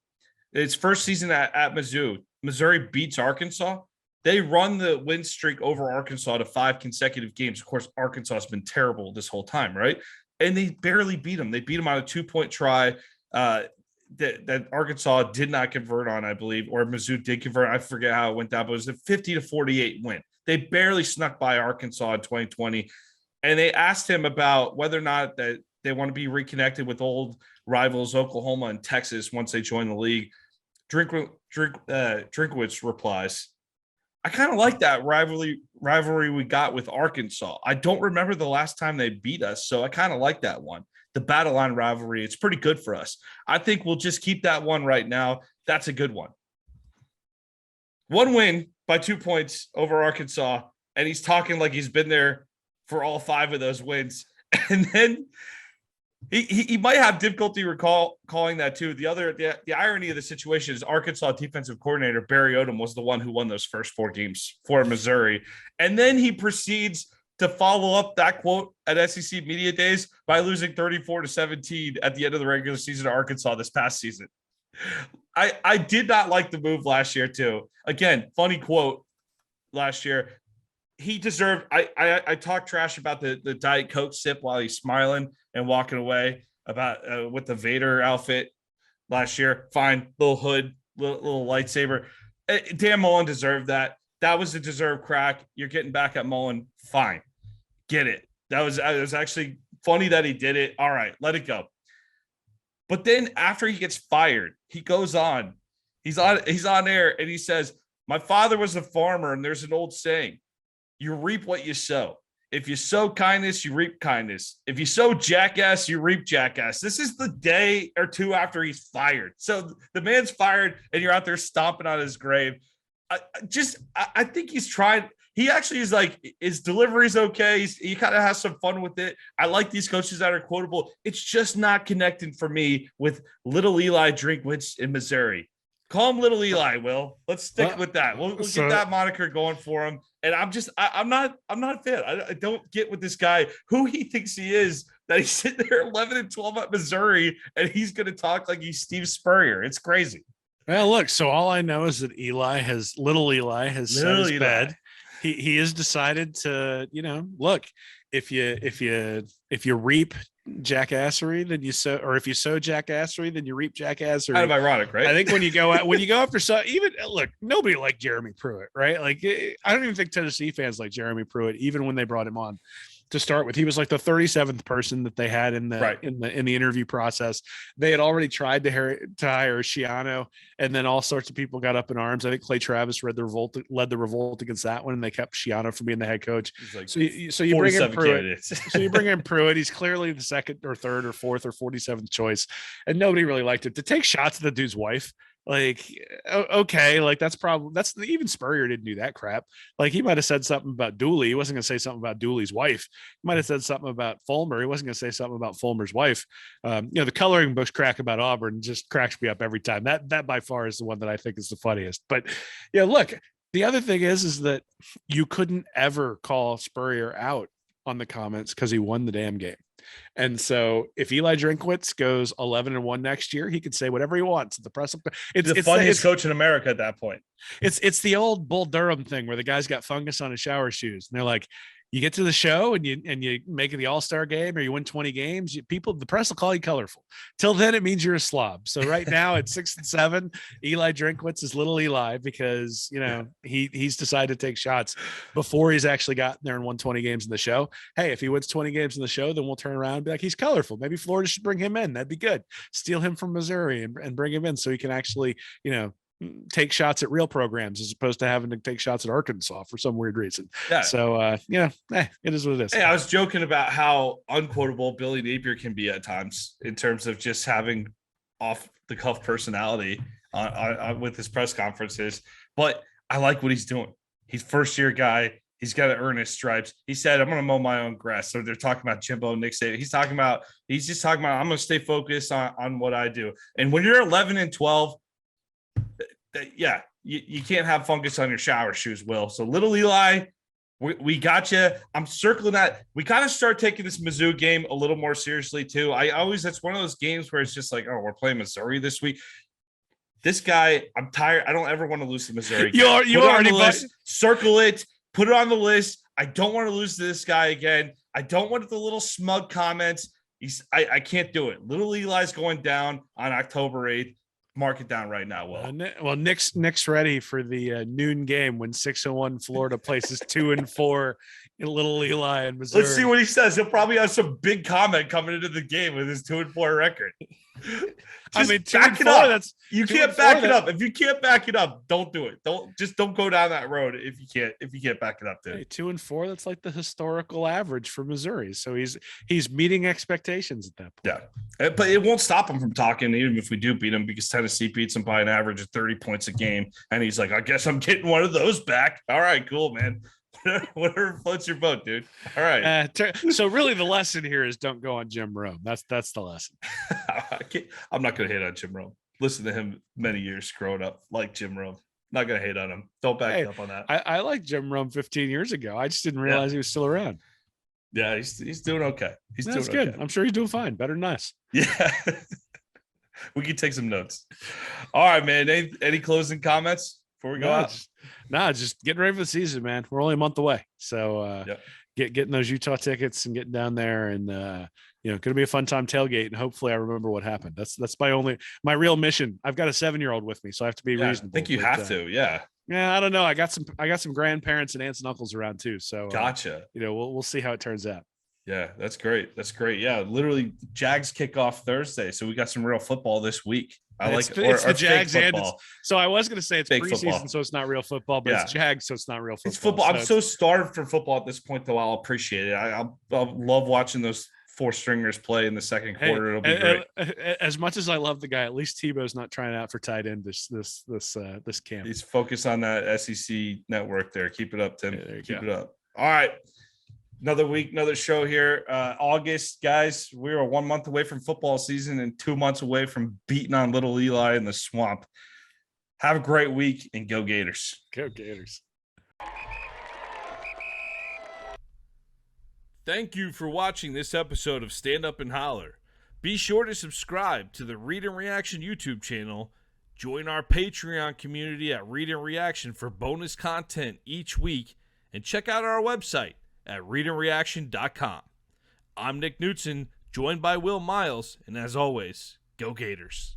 its first season at Mizzou, Missouri beats Arkansas. They run the win streak over Arkansas to 5 consecutive games. Of course, Arkansas has been terrible this whole time, right? And they barely beat them. They beat them on a 2-point try that Arkansas did not convert on, I believe, or Mizzou did convert. I forget how it went down, but it was a 50-48 win. They barely snuck by Arkansas in 2020. And they asked him about whether or not that they want to be reconnected with old rivals Oklahoma and Texas once they join the league. Drinkwitz replies, I kind of like that rivalry we got with Arkansas. I don't remember the last time they beat us, so I kind of like that one. The battle line rivalry, it's pretty good for us. I think we'll just keep that one right now. That's a good one. 1 win by 2 points over Arkansas, and he's talking like he's been there for all 5 of those wins. And then he might have difficulty calling that too. The irony of the situation is Arkansas defensive coordinator Barry Odom was the one who won those first 4 games for Missouri. And then he proceeds to follow up that quote at SEC Media Days by losing 34-17 at the end of the regular season to Arkansas this past season. I did not like the move last year too. Again, funny quote last year. He deserved. I talked trash about the Diet Coke sip while he's smiling and walking away about with the Vader outfit last year. Fine, little hood, little lightsaber. Dan Mullen deserved that. That was a deserved crack. You're getting back at Mullen. Fine, get it. It was actually funny that he did it. All right, let it go. But then after he gets fired, he goes on. He's on air and he says, "My father was a farmer, and there's an old saying. You reap what you sow. If you sow kindness, you reap kindness. If you sow jackass, you reap jackass." This is the day or 2 after he's fired. So the man's fired and you're out there stomping on his grave. I think he's trying. he actually is like, his delivery's okay. He kind of has some fun with it. I like these coaches that are quotable. It's just not connecting for me with Lil Eli Drinkwitz in Missouri. Call him Lil Eli, Will. Let's stick with that. We'll get that moniker going for him. And I'm not a fan. I don't get with this guy who he thinks he is, that he's sitting there 11-12 at Missouri and he's going to talk like he's Steve Spurrier. It's crazy. Well, look, so all I know is that Little Eli has set his bed. He has decided to, look, if you reap jackassery, then you sow, or if you sow jackassery, then you reap jackassery. Kind of ironic, right? I think when you go after look, nobody liked Jeremy Pruitt, right? Like, I don't even think Tennessee fans like Jeremy Pruitt, even when they brought him on. To start with, he was like the 37th person that they had in the interview process. They had already tried to hire Schiano, and then all sorts of people got up in arms. I think Clay Travis led the revolt against that one, and they kept Schiano from being the head coach. Like, so you bring in Pruitt. So you bring in Pruitt. He's clearly the second or third or fourth or 47th choice, and nobody really liked it. To take shots at the dude's wife. Like, okay, like that's even Spurrier didn't do that crap. Like, he might have said something about Dooley. He wasn't going to say something about Dooley's wife. He might have said something about Fulmer. He wasn't going to say something about Fulmer's wife. The coloring books crack about Auburn just cracks me up every time. That by far is the one that I think is the funniest. But look, the other thing is that you couldn't ever call Spurrier out on the comments because he won the damn game. And so if Eli Drinkwitz goes 11-1 next year, he could say whatever he wants at the press. It's the funniest coach in America at that point. It's the old Bull Durham thing where the guy's got fungus on his shower shoes. And they're like, you get to the show and you make it the All-Star game or you win 20 games, the press will call you colorful. Till then, it means you're a slob. So right now at 6-7, Eli Drinkwitz is Little Eli because, he's decided to take shots before he's actually gotten there and won 20 games in the show. Hey, if he wins 20 games in the show, then we'll turn around and be like, he's colorful. Maybe Florida should bring him in. That'd be good. Steal him from Missouri and bring him in so he can actually, take shots at real programs as opposed to having to take shots at Arkansas for some weird reason. Yeah. So, it is what it is. Hey, I was joking about how unquotable Billy Napier can be at times in terms of just having off the cuff personality on with his press conferences, but I like what he's doing. He's first year guy. He's got to earn his stripes. He said, I'm going to mow my own grass. So they're talking about Jimbo, Nick Saban. He's just talking about, I'm going to stay focused on what I do. And when you're 11-12, you can't have fungus on your shower shoes, Will. So Little Eli, we got you. I'm circling that. We got to start taking this Mizzou game a little more seriously too. That's one of those games where it's just like, oh, we're playing Missouri this week. This guy, I'm tired. I don't ever want to lose to Missouri. You already circle it, put it on the list. I don't want to lose to this guy again. I don't want the little smug comments. I can't do it. Little Eli's going down on October 8th. Mark it down right now. Well, Nick's ready for the noon game when 6-1 Florida places 2-4 in Little Eli and Missouri. Let's see what he says. He'll probably have some big comment coming into the game with his 2-4 record. Back it up. You can't back it up. If you can't back it up, don't do it. Don't go down that road if you can't back it up. Dude. Hey, 2-4. That's like the historical average for Missouri. So he's meeting expectations at that point. Yeah, but it won't stop him from talking, even if we do beat him, because Tennessee beats him by an average of 30 points a game, and he's like, I guess I'm getting one of those back. All right, cool, man. Whatever floats your boat, dude. All right. So really the lesson here is don't go on Jim Rome. That's the lesson. I'm not going to hate on Jim Rome. Listen to him many years growing up, like Jim Rome. Not going to hate on him. Don't back up on that. I liked Jim Rome 15 years ago. I just didn't realize he was still around. Yeah, he's doing okay. That's good. Okay. I'm sure he's doing fine. Better than us. Yeah. We can take some notes. All right, man. Any closing comments before we go out? Just getting ready for the season, man. We're only a month away. So getting those Utah tickets and getting down there and going to be a fun time tailgate, and hopefully I remember what happened. That's my real mission. I've got a 7-year-old with me, so I have to be reasonable. I think you have to. Yeah, I don't know. I got some grandparents and aunts and uncles around too. So gotcha. We'll see how it turns out. Yeah, that's great. Yeah, literally Jags kick off Thursday, so we got some real football this week. It's the Jags, and so I was going to say it's preseason, so it's not real football, but it's Jags, so it's not real football. It's football. I'm so starved for football at this point, though. I'll appreciate it. I'll love watching those four stringers play in the second quarter. It'll be great. As much as I love the guy, at least Tebow's not trying out for tight end this camp. He's focused on that SEC network there. Keep it up, Tim. Keep it up. All right. Another week, another show here. August, guys, we're 1 month away from football season and 2 months away from beating on Little Eli in the swamp. Have a great week and go Gators. Go Gators. Thank you for watching this episode of Stand Up and Holler. Be sure to subscribe to the Read and Reaction YouTube channel. Join our Patreon community at Read and Reaction for bonus content each week. And check out our website at readandreaction.com. I'm Nick Knudsen, joined by Will Miles, and as always, go Gators.